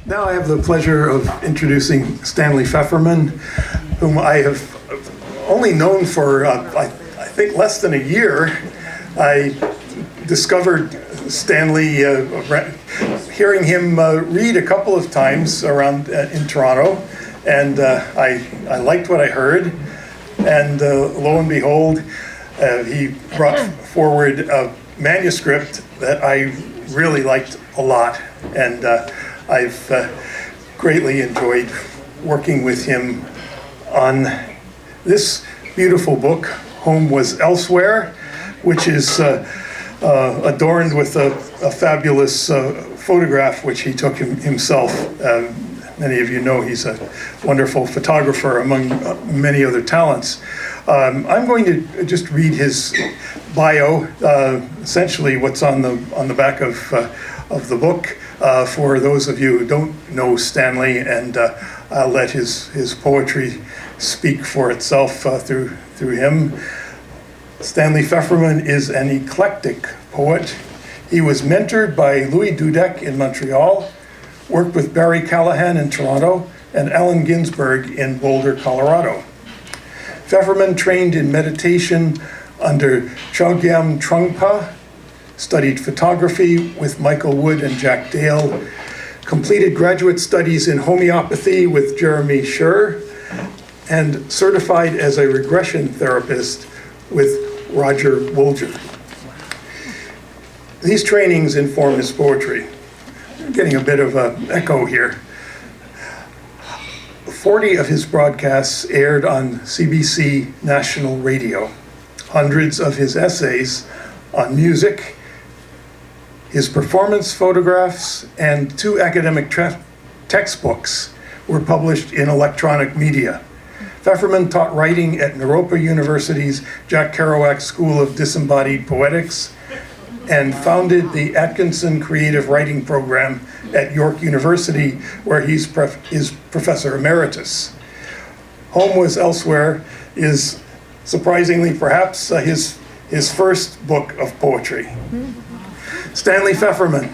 Now I have the pleasure of introducing Stanley Fefferman, whom I have only known for, I think, less than a year. I discovered Stanley hearing him read a couple of times around in Toronto, and I liked what I heard, and lo and behold, he brought forward a manuscript that I really liked a lot, and I've greatly enjoyed working with him on this beautiful book, Home Was Elsewhere, which is adorned with a fabulous photograph which he took himself. Many of you know he's a wonderful photographer among many other talents. I'm going to just read his bio, essentially what's on the back of the book, for those of you who don't know Stanley, and I'll let his poetry speak for itself through him. Stanley Fefferman is an eclectic poet. He was mentored by Louis Dudek in Montreal, worked with Barry Callahan in Toronto, and Allen Ginsberg in Boulder, Colorado. Fefferman trained in meditation under Chogyam Trungpa, studied photography with Michael Wood and Jack Dale, completed graduate studies in homeopathy with Jeremy Scher, and certified as a regression therapist with Roger Woolger. These trainings inform his poetry. I'm getting a bit of an echo here. 40 of his broadcasts aired on CBC National Radio. Hundreds of his essays on music, his performance photographs, and 2 academic textbooks were published in electronic media. Fefferman taught writing at Naropa University's Jack Kerouac School of Disembodied Poetics and founded the Atkinson Creative Writing Program at York University, where he's Professor Emeritus. Home Was Elsewhere is, surprisingly perhaps, his first book of poetry. Stanley Fefferman.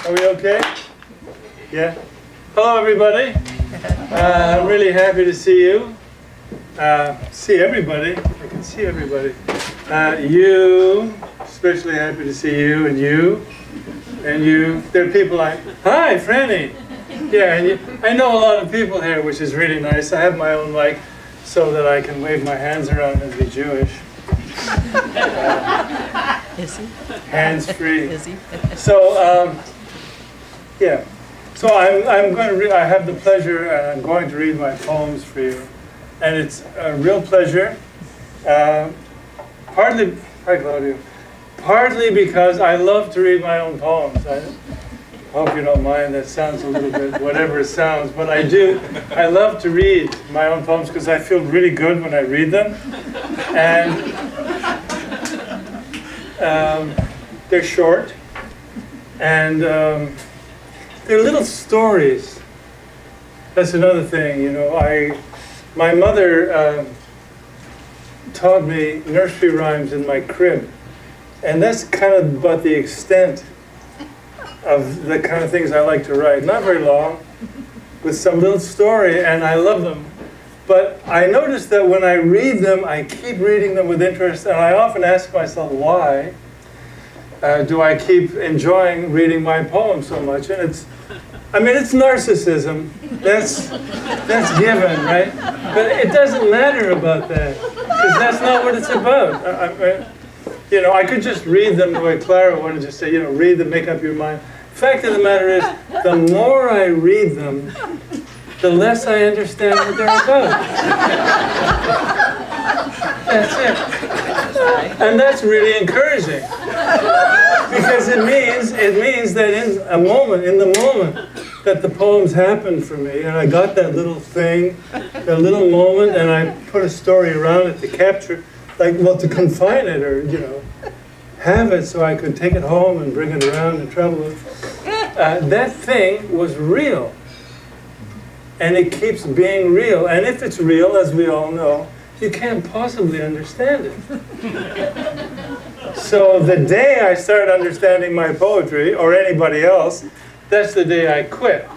Are we okay? Yeah. Hello, everybody. I'm really happy to see you. See everybody. I can see everybody. You, especially happy to see you, and you, and you. There are people like, hi, Franny. Yeah, and I know a lot of people here, which is really nice. I have my own mic so that I can wave my hands around and be Jewish. Is he? Hands-free. Is he? So, yeah. So I'm going to I have the pleasure, and I'm going to read my poems for you. And it's a real pleasure. Partly, hi Claudia. Partly because I love to read my own poems. I hope you don't mind, that sounds a little bit whatever it sounds, but I do. I love to read my own poems because I feel really good when I read them. And they're short, and they're little stories. That's another thing, you know. My mother taught me nursery rhymes in my crib, and that's kind of about the extent of the kind of things I like to write. Not very long, with some little story, and I love them. But I notice that when I read them, I keep reading them with interest, and I often ask myself, why do I keep enjoying reading my poems so much? And it's narcissism. That's given, right? But it doesn't matter about that, because that's not what it's about. I could just read them the way Clara wanted to say, read them, make up your mind. The fact of the matter is, the more I read them, the less I understand what they're about. That's it. And that's really encouraging. Because it means that in the moment that the poems happened for me, and I got that little thing, that little moment, and I put a story around it to capture, to confine it, or, have it so I could take it home and bring it around and travel with. That thing was real. and it keeps being real. And if it's real, as we all know, you can't possibly understand it. So the day I start understanding my poetry, or anybody else, that's the day I quit.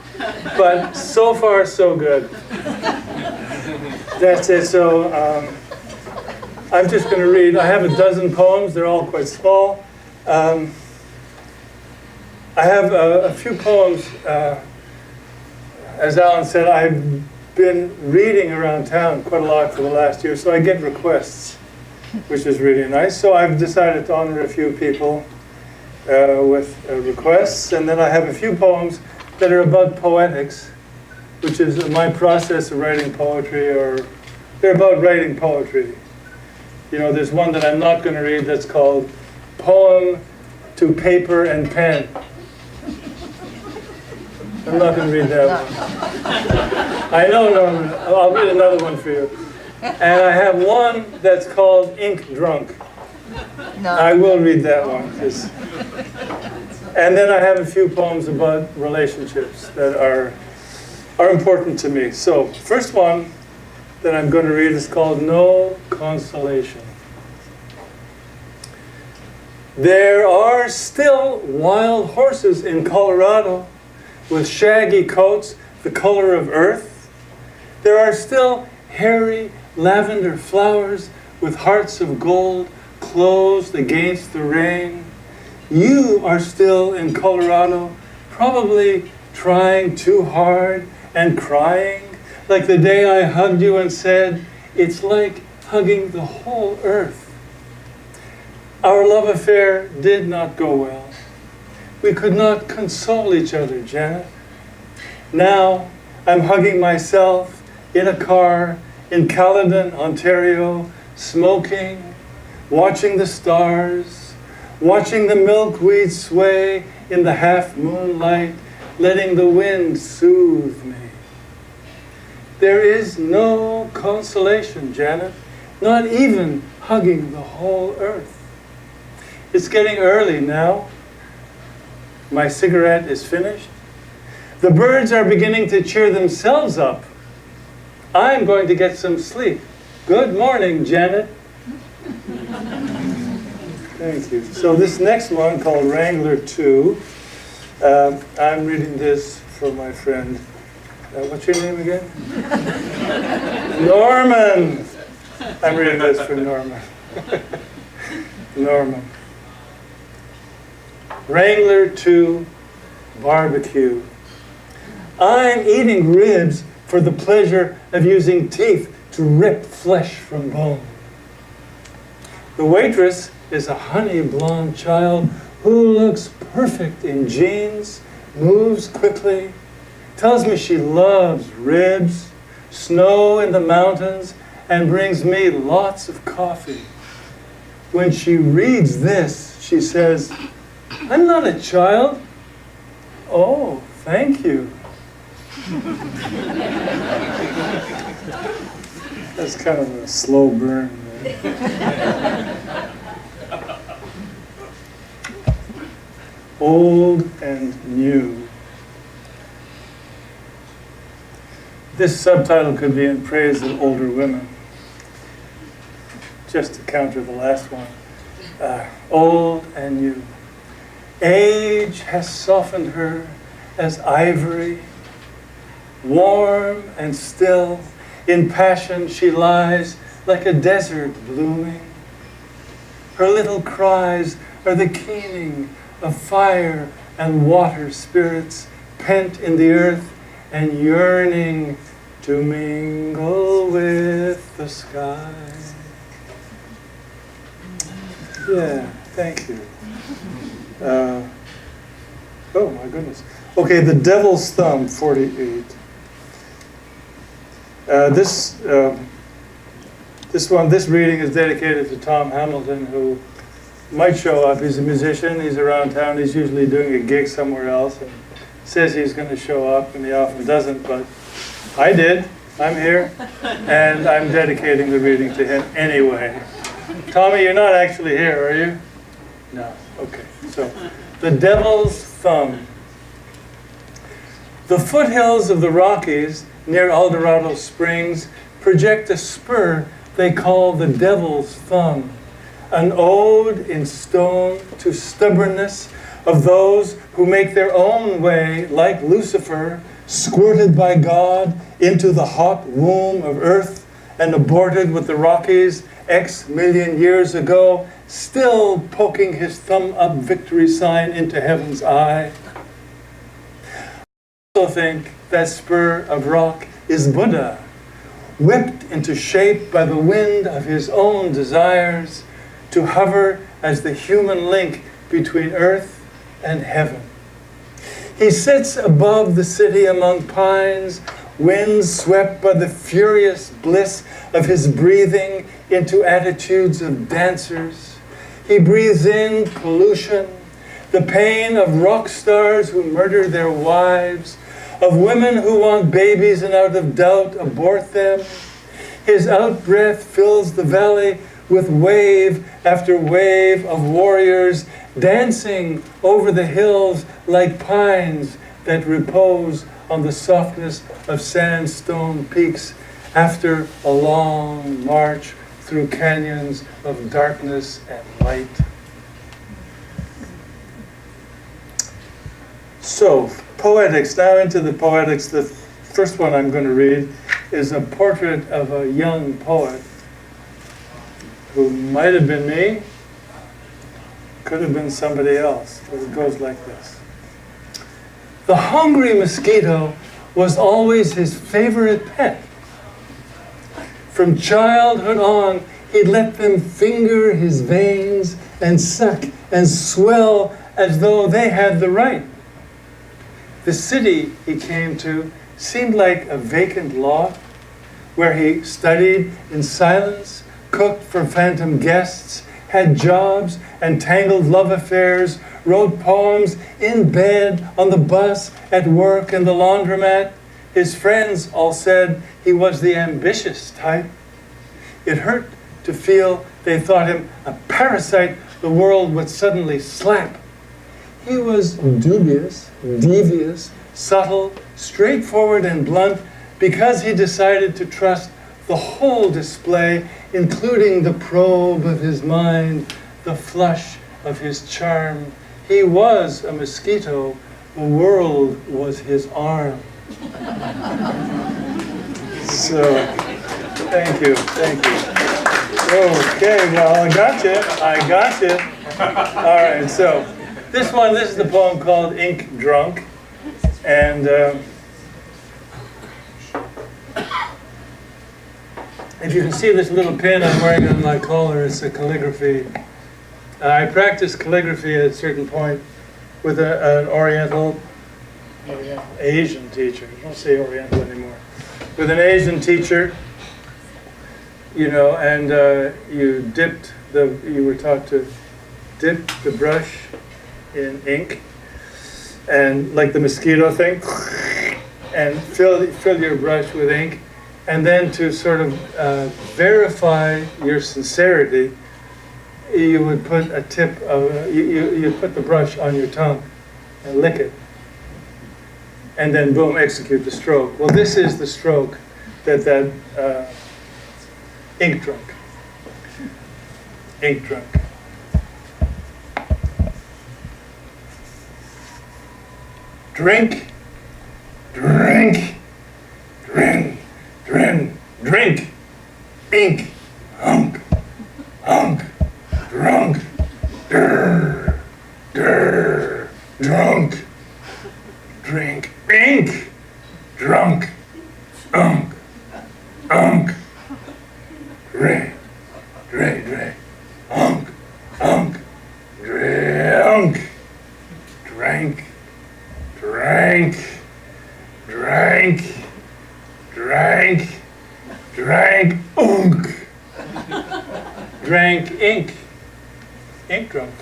But so far, so good. That's it. So I'm just going to read. I have a dozen poems. They're all quite small. I have a few poems. As Alan said, I've been reading around town quite a lot for the last year, so I get requests, which is really nice. So I've decided to honor a few people with requests, and then I have a few poems that are about poetics, which is my process of writing poetry, or they're about writing poetry. You know, there's one that I'm not going to read that's called Poem to Paper and Pen. I'm not going to read that one. I know, Norman. I'll read another one for you. And I have one that's called Ink Drunk. No. I will read that one. And then I have a few poems about relationships that are important to me. So, first one that I'm going to read is called No Consolation. There are still wild horses in Colorado with shaggy coats the color of earth. There are still hairy lavender flowers with hearts of gold closed against the rain. You are still in Colorado, probably trying too hard and crying, like the day I hugged you and said, it's like hugging the whole earth. Our love affair did not go well. We could not console each other, Janet. Now I'm hugging myself in a car in Caledon, Ontario, smoking, watching the stars, watching the milkweed sway in the half moonlight, letting the wind soothe me. There is no consolation, Janet, not even hugging the whole earth. It's getting early now. My cigarette is finished. The birds are beginning to cheer themselves up. I'm going to get some sleep. Good morning, Janet. Thank you. So this next one, called Wrangler 2, I'm reading this for my friend. What's your name again? Norman. I'm reading this for Norman. Norman. Wrangler 2, barbecue. I'm eating ribs for the pleasure of using teeth to rip flesh from bone. The waitress is a honey blonde child who looks perfect in jeans, moves quickly, tells me she loves ribs, snow in the mountains, and brings me lots of coffee. When she reads this, she says, I'm not a child. Oh, thank you. That's kind of a slow burn there. Old and new. This subtitle could be in praise of older women, just to counter the last one. Old and new. Age has softened her as ivory. Warm and still, in passion she lies like a desert blooming. Her little cries are the keening of fire and water spirits pent in the earth and yearning to mingle with the sky. Yeah, thank you. Oh my goodness. Okay, The Devil's Thumb, 48. This reading is dedicated to Tom Hamilton, who might show up. He's a musician, he's around town, he's usually doing a gig somewhere else, and says he's going to show up, and he often doesn't, but I did. I'm here, and I'm dedicating the reading to him anyway. Tommy, you're not actually here, are you? No. Okay. So, The Devil's Thumb. The foothills of the Rockies near Eldorado Springs, project a spur they call the Devil's Thumb, an ode in stone to stubbornness of those who make their own way, like Lucifer, squirted by God into the hot womb of earth and aborted with the Rockies X million years ago, still poking his thumb-up victory sign into heaven's eye. I also think that spur of rock is Buddha, whipped into shape by the wind of his own desires to hover as the human link between earth and heaven. He sits above the city among pines, winds swept by the furious bliss of his breathing into attitudes of dancers. He breathes in pollution, the pain of rock stars who murder their wives, of women who want babies and out of doubt abort them. His out-breath fills the valley with wave after wave of warriors dancing over the hills like pines that repose on the softness of sandstone peaks after a long march through canyons of darkness and light. So, poetics, now into the poetics. The first one I'm going to read is a portrait of a young poet who might have been me, could have been somebody else, but it goes like this. The hungry mosquito was always his favorite pet. From childhood on, he'd let them finger his veins and suck and swell as though they had the right. The city he came to seemed like a vacant lot where he studied in silence, cooked for phantom guests, had jobs and tangled love affairs, wrote poems in bed, on the bus, at work, in the laundromat. His friends all said he was the ambitious type. It hurt to feel they thought him a parasite the world would suddenly slap. He was dubious, devious, subtle, straightforward and blunt because he decided to trust the whole display, including the probe of his mind, the flush of his charm. He was a mosquito, the world was his arm. So, thank you. Okay, well, I got you. All right, so this is the poem called Ink Drunk. And if you can see this little pin I'm wearing on my collar, it's a calligraphy. I practiced calligraphy at a certain point with an Asian teacher. I don't say Oriental anymore. With an Asian teacher, you know, and you were taught to dip the brush in ink, and like the mosquito thing, and fill your brush with ink, and then to sort of verify your sincerity, you would put a tip of you put the brush on your tongue and lick it, and then boom, execute the stroke. Well, this is the stroke that ink drunk. Drink, drink, drink, drink, drink, ink, hunk, hunk, drunk, drr, drr, drunk, drink, ink, drunk, unk, unk, drink, drink, drink, unk, unk, drink, drink. Drank, unk. Drank ink. Ink drunk.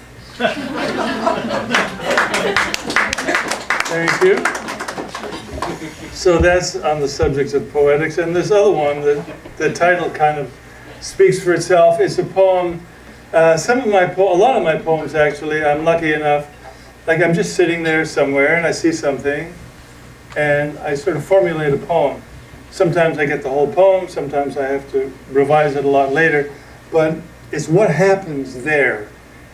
Thank you. So that's on the subject of poetics. And this other one, the title kind of speaks for itself. It's a poem. A lot of my poems, actually, I'm lucky enough, like I'm just sitting there somewhere and I see something and I sort of formulate a poem. Sometimes I get the whole poem, sometimes I have to revise it a lot later, but it's what happens there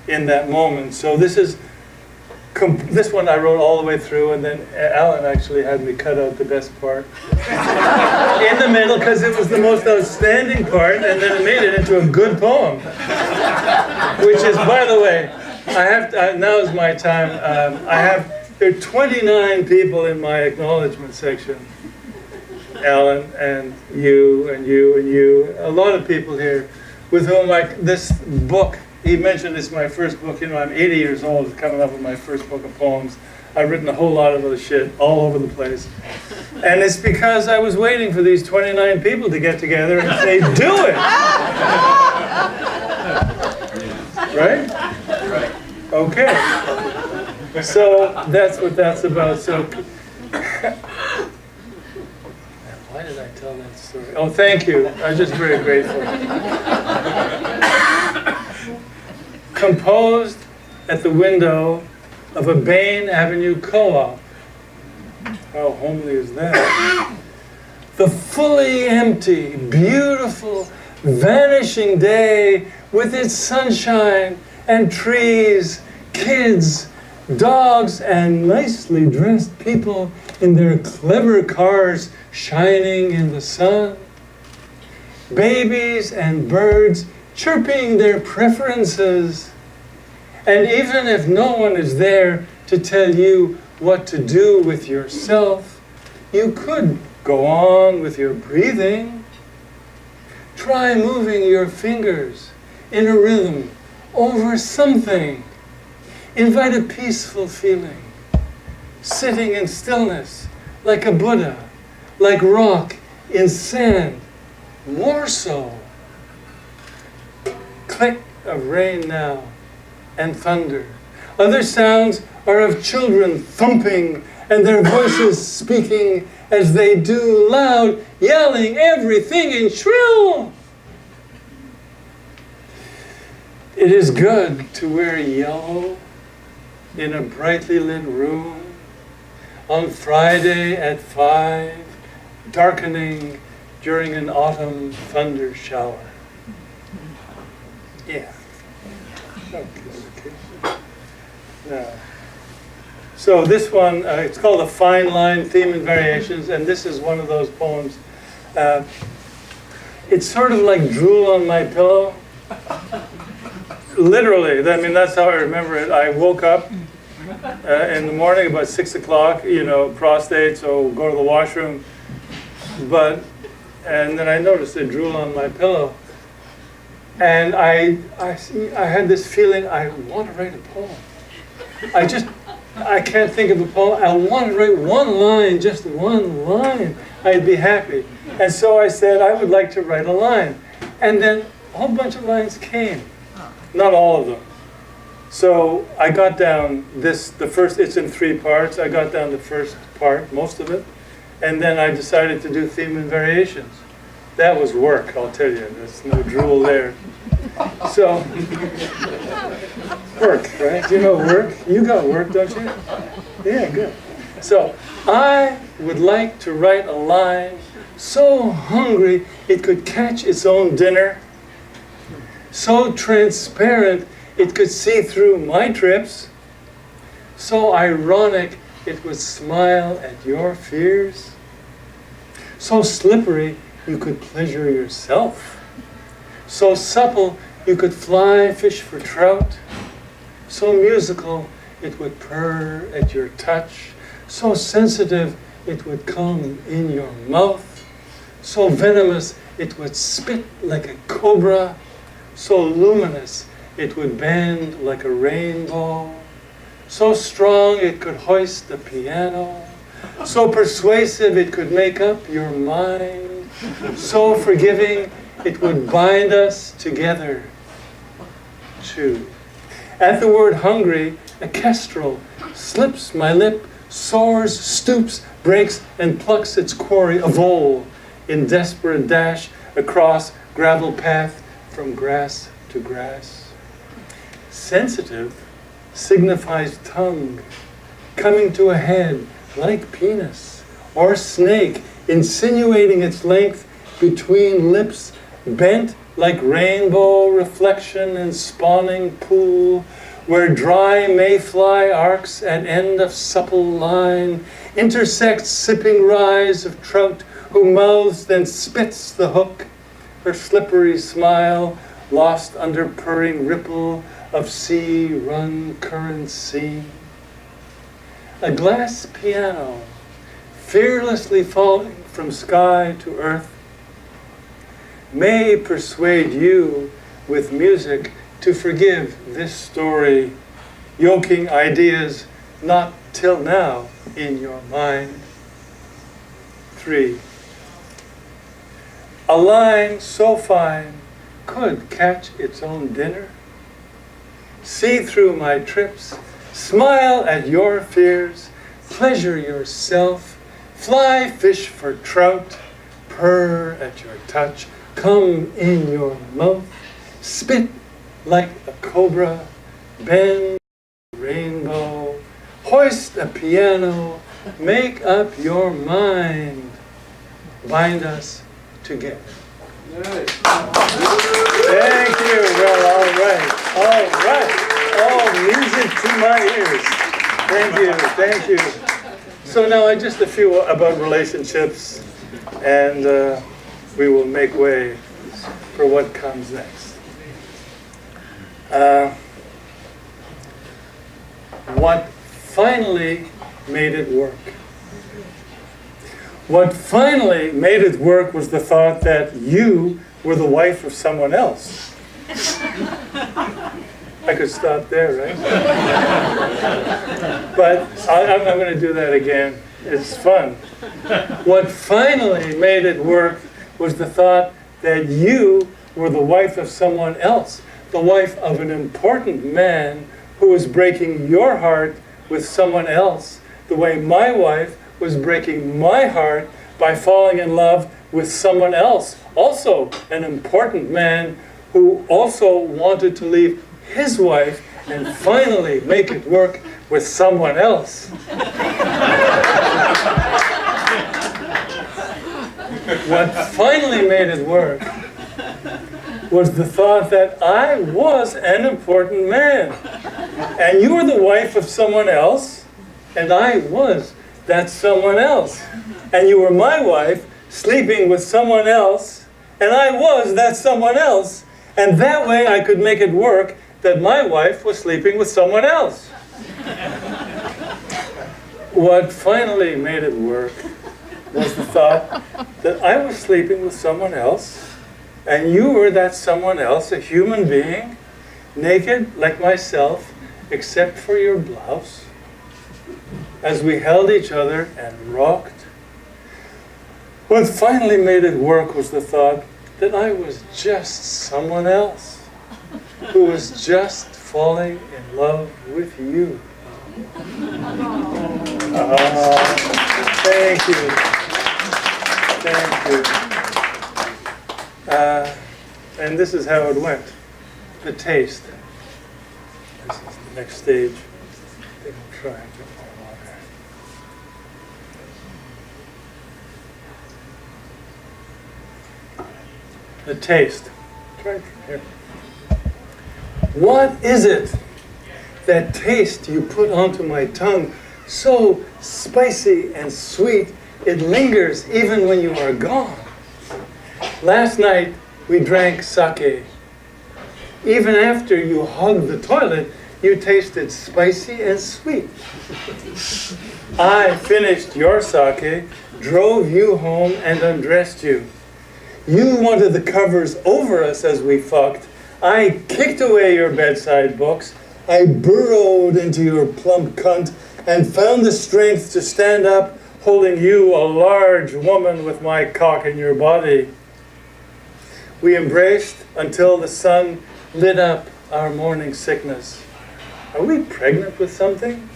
in that moment. So this one I wrote all the way through, and then Alan actually had me cut out the best part in the middle because it was the most outstanding part, and then it made it into a good poem. Which is, by the way, now is my time. There are 29 people in my acknowledgement section. Alan and you and you and you, a lot of people here with whom this book, he mentioned it's my first book. I'm 80 years old, coming up with my first book of poems. I've written a whole lot of other shit all over the place. And it's because I was waiting for these 29 people to get together and say, do it! Right? Right. Okay. So that's what that's about. So why did I tell that story? Oh, thank you. I'm just very grateful. Composed at the window of a Bain Avenue co-op. How homely is that? The fully empty, beautiful, vanishing day with its sunshine and trees, kids, dogs, and nicely dressed people in their clever cars shining in the sun. Babies and birds chirping their preferences. And even if no one is there to tell you what to do with yourself, you could go on with your breathing. Try moving your fingers in a rhythm over something. Invite a peaceful feeling. Sitting in stillness, like a Buddha, like rock in sand, more so. Click of rain now, and thunder. Other sounds are of children thumping and their voices speaking as they do, loud, yelling everything in shrill. It is good to wear yellow in a brightly lit room on Friday at 5, darkening during an autumn thunder shower. Yeah. Okay. Now, so this one, it's called A Fine Line, Theme and Variations, and this is one of those poems. It's sort of like drool on my pillow. Literally, I mean, that's how I remember it. I woke up in the morning about 6 o'clock, prostate, so go to the washroom. And then I noticed a drool on my pillow. And I had this feeling, I want to write a poem. I can't think of a poem. I want to write one line, just one line. I'd be happy. And so I said, I would like to write a line. And then a whole bunch of lines came. Not all of them. So I got down it's in 3 parts. I got down the first part, most of it. And then I decided to do theme and variations. That was work, I'll tell you. There's no drool there. So, work, right? You know work? You got work, don't you? Yeah, good. So, I would like to write a line so hungry it could catch its own dinner, so transparent it could see through my trips, so ironic it would smile at your fears, so slippery you could pleasure yourself, so supple you could fly fish for trout, so musical it would purr at your touch, so sensitive it would come in your mouth, so venomous it would spit like a cobra, so luminous it would bend like a rainbow, so strong it could hoist the piano, so persuasive it could make up your mind, so forgiving it would bind us together. 2. At the word hungry, a kestrel slips my lip, soars, stoops, breaks, and plucks its quarry, a vole, in desperate dash across gravel path from grass to grass. Sensitive signifies tongue, coming to a head like penis, or snake insinuating its length between lips bent like rainbow reflection in spawning pool, where dry mayfly arcs at end of supple line intersect sipping rise of trout who mouths then spits the hook, her slippery smile lost under purring ripple of sea-run current sea. A glass piano fearlessly falling from sky to earth may persuade you with music to forgive this story, yoking ideas not till now in your mind. 3. A line so fine could catch its own dinner. See through my trips, smile at your fears, pleasure yourself, fly fish for trout, purr at your touch, come in your mouth, spit like a cobra, bend rainbow, hoist a piano, make up your mind, bind us together. Thank you. Well, all right. Oh, music to my ears. Thank you. So now just a few about relationships, and we will make way for what comes next. What finally made it work? What finally made it work was the thought that you were the wife of someone else. I could stop there, right? But I'm going to do that again. It's fun. What finally made it work was the thought that you were the wife of someone else, the wife of an important man who was breaking your heart with someone else, the way my wife was breaking my heart by falling in love with someone else, also an important man who also wanted to leave his wife and finally make it work with someone else. What finally made it work was the thought that I was an important man, and you were the wife of someone else, and I was that someone else. And you were my wife, sleeping with someone else, and I was that someone else. And that way I could make it work that my wife was sleeping with someone else. What finally made it work was the thought that I was sleeping with someone else, and you were that someone else, a human being, naked like myself, except for your blouse, as we held each other and rocked. What finally made it work was the thought that I was just someone else who was just falling in love with you. Thank you. And this is how it went. The taste. This is the next stage. I think I'm trying to get more water. The taste. Try it from here. What is it? That taste you put onto my tongue, so spicy and sweet, it lingers even when you are gone. Last night we drank sake. Even after you hugged the toilet, you tasted spicy and sweet. I finished your sake, drove you home, and undressed you. You wanted the covers over us as we fucked. I kicked away your bedside books. I burrowed into your plump cunt and found the strength to stand up, holding you, a large woman, with my cock in your body. We embraced until the sun lit up our morning sickness. Are we pregnant with something?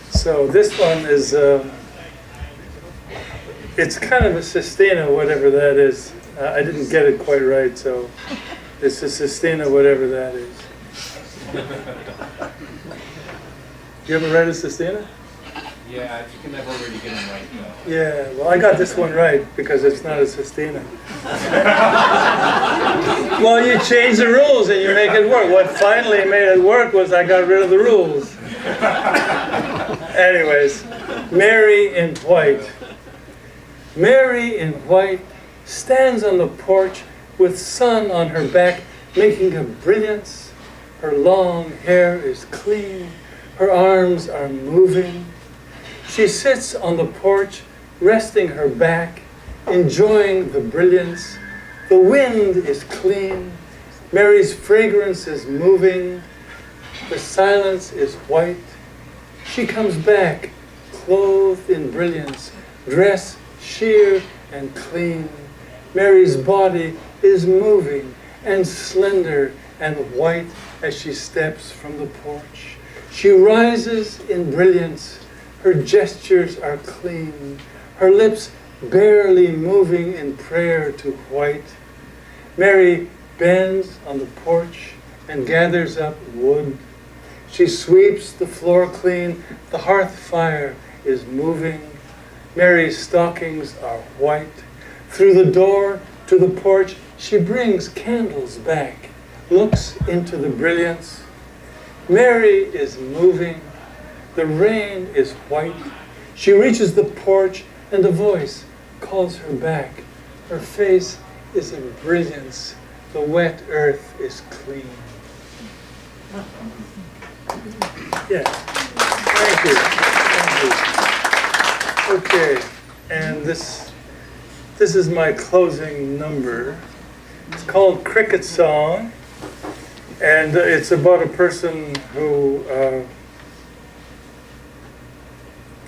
So this one is, it's kind of a sestina, whatever that is. I didn't get it quite right, so it's a sestina, whatever that is. You ever read a sestina? Yeah, you can never really get them right though. Yeah, well, I got this one right because it's not a sestina. Well, you change the rules and you make it work. What finally made it work was I got rid of the rules. Anyways, Mary in white. Mary in white stands on the porch with sun on her back, making a brilliance. Her long hair is clean. Her arms are moving. She sits on the porch, resting her back, enjoying the brilliance. The wind is clean. Mary's fragrance is moving. The silence is white. She comes back, clothed in brilliance, dressed sheer and clean. Mary's body is moving and slender and white as she steps from the porch. She rises in brilliance. Her gestures are clean. Her lips barely moving in prayer to white. Mary bends on the porch and gathers up wood. She sweeps the floor clean. The hearth fire is moving. Mary's stockings are white. Through the door to the porch, she brings candles back, looks into the brilliance. Mary is moving. The rain is white. She reaches the porch and a voice calls her back. Her face is in brilliance. The wet earth is clean. Yeah. Thank you. Thank you. Okay. And this is my closing number. It's called Cricket Song. And it's about a person who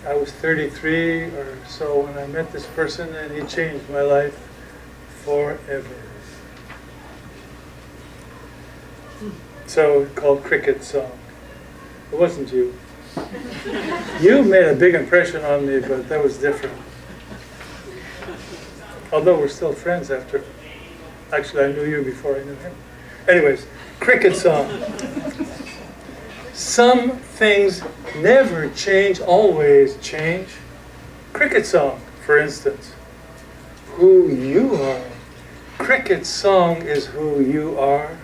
I was 33 or so when I met this person, and he changed my life forever. So called Cricket Song. It wasn't you. You made a big impression on me, but that was different. Although we're still friends after. Actually, I knew you before I knew him. Anyways, Cricket Song. Some things never change, always change. Cricket Song, for instance. Who you are. Cricket Song is who you are.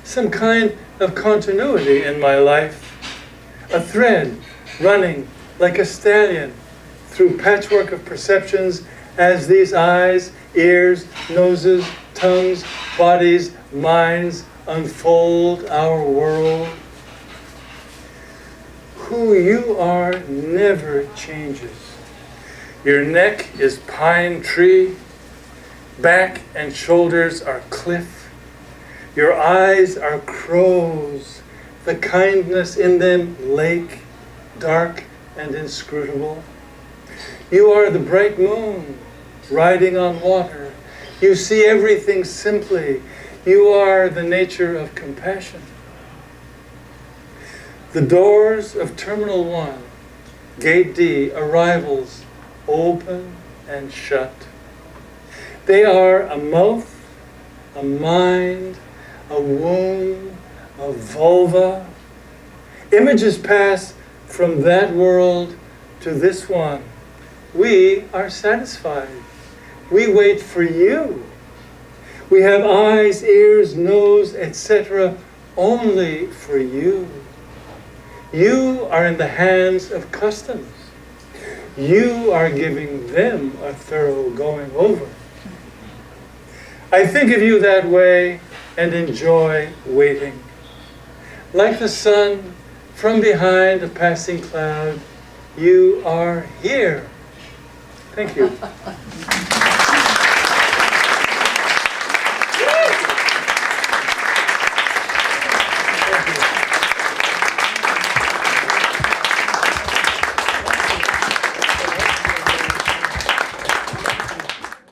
Some kind of continuity in my life. A thread running like a stallion through patchwork of perceptions as these eyes, ears, noses, tongues, bodies, minds unfold our world. Who you are never changes. Your neck is pine tree, back and shoulders are cliff. Your eyes are crows, the kindness in them lake, dark and inscrutable. You are the bright moon, riding on water. You see everything simply. You are the nature of compassion. The doors of Terminal 1, Gate D, arrivals, open and shut. They are a mouth, a mind, a womb, a vulva. Images pass from that world to this one. We are satisfied. We wait for you. We have eyes, ears, nose, etc. only for you. You are in the hands of customs. You are giving them a thorough going over. I think of you that way and enjoy waiting. Like the sun from behind a passing cloud, you are here. Thank you.